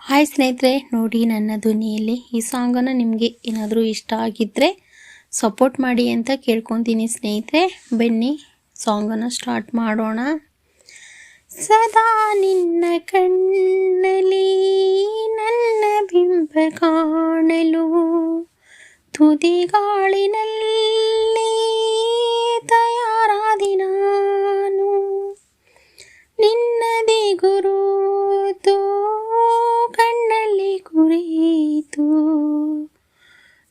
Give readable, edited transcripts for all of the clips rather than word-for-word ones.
Hi ಸ್ನೇಹಿತರೆ, ನೋಡಿ ನನ್ನ ಧ್ವನಿಯಲ್ಲಿ ಈ ಸಾಂಗನ್ನು ನಿಮಗೆ ಏನಾದರೂ ಇಷ್ಟ ಆಗಿದ್ದರೆ ಸಪೋರ್ಟ್ ಮಾಡಿ ಅಂತ ಕೇಳ್ಕೊತೀನಿ ಸ್ನೇಹಿತರೆ. ಬನ್ನಿ ಸಾಂಗನ್ನು ಸ್ಟಾರ್ಟ್ ಮಾಡೋಣ. ಸದಾ ನಿನ್ನ ಕಣ್ಣಲ್ಲಿ ನನ್ನ ಬಿಂಬ ಕಾಣಲು, ತುದಿಗಾಳಿನಲ್ಲಿ ತಯಾರಾದಿ ನಾನು, ನಿನ್ನದೇ ಗುರುತು ಕಣ್ಣಲ್ಲಿ ಕುರಿತು,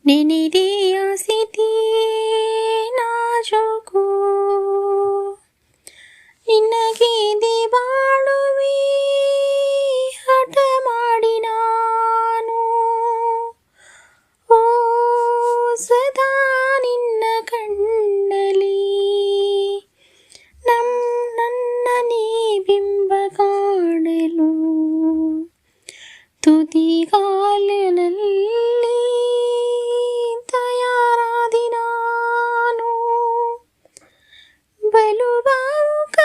ನೆನೆದೆಯ ಸ್ಥಿತಿ ನಾಜೂಕು, ನಿನಗೇದೆ ಬಾಳುವೆ ಹಠ ಮಾಡಿ ನಾನು, ಓ ಸದಾ ನಿನ್ನ ಕಣ್ಣಲ್ಲಿ ನನ್ನ ನೀ ಬಿಂಬ ಕಾಣಲು, ತುದಿಗಾಲಿನಲ್ಲಿ ತಯಾರಾದಿ ನಾನು, ಬಲು ಭಾವುಕ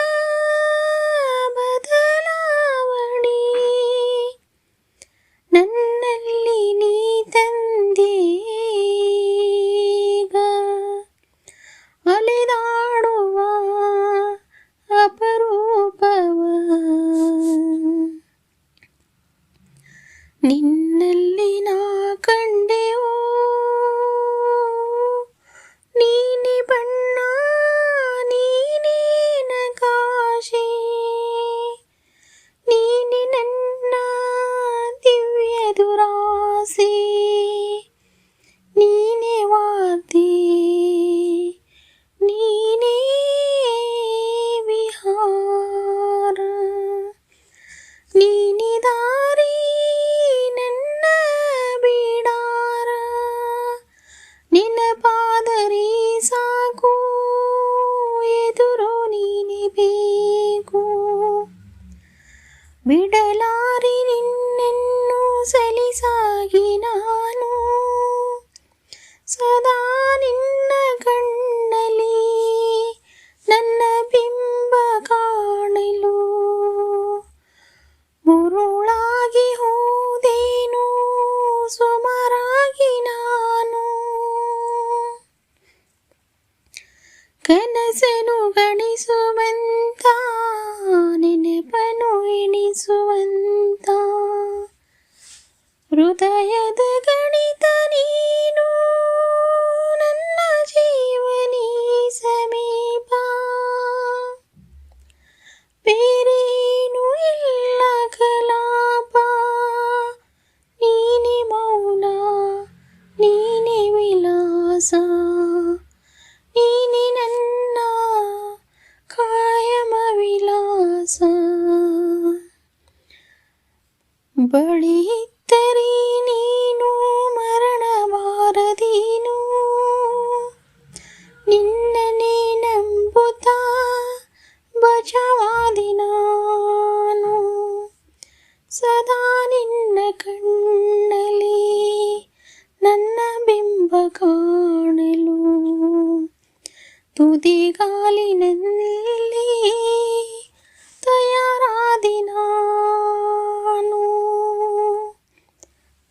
ಬದಲಾವಣೆ ನನ್ನಲ್ಲಿ ನೀ ತಂದೀಗ, ಅಲೆದಾಡುವ ಅಪರೂಪವ ನಿನ್ನಲ್ಲಿ ನಾ ಕಂಡೆವು, ನೀನೆ ಬಣ್ಣ ನೀನೆ ನಕಾಶೆ, ನೀನೆ ನನ್ನ ದಿವ್ಯ ದುರಾಸೆ, ನೀನೆ ವಾರ್ತೆ ನೀನೇ ವಿಹಾರ, ನೀನೆ ದಾರಿ ನನ್ನ ಬಿಡಾರ, ನೆನಪಾದರೆ ಸಾಕು ಎದುರು ನೀನೆ ಬೇಕು, ಬಿಡಲಾರಿ ನಿನ್ನನ್ನು ಸಲಿಸಾಗಿ ನಾನು, ಸದಾ ನಿನ್ನ ಕಣ್ಣಲ್ಲಿ ನನ್ನ ಬಿಂಬ ಕಾಣಲು, ಮುರುಳಾಗಿ ಹೋದೇನು ಸುಮಾರಾಗಿ ನಾನು, ಕನಸನು ಗಣಿಸುವಂತ ನೆನಪನು ಎಣಿಸುವಂತ, ಹೃದಯದ ಗಣಿತ ನೀನು ನನ್ನ ಜೀವನಿ ಸಮೀಪ, ಬೇರೇನು ಇಲ್ಲ ಕಲಾಪ, ನೀನೆ ಮೌನ ನೀನೆ ವಿಲಾಸ, ನೀನೆ ನನ್ನ ಕಾಯಮ ವಿಲಾಸ, ಬಳಿ ಇದ್ದರೆ ನೀನು ಮರಣಬಾರದೀನು, ನಿನ್ನನೇ ನಂಬುತ್ತಾ ಬಚಾವಾದಿ ನಾನು, ಸದಾ ನಿನ್ನ ಕಣ್ಣಲ್ಲಿ ನನ್ನ ಬಿಂಬ ಕಾಣಲು, ತುದಿಗಾಲಿನಲ್ಲಿ ತಯಾರಾದಿ ನಾನು,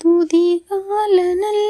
ತುದಿಗಾಲನಲ್ಲಿ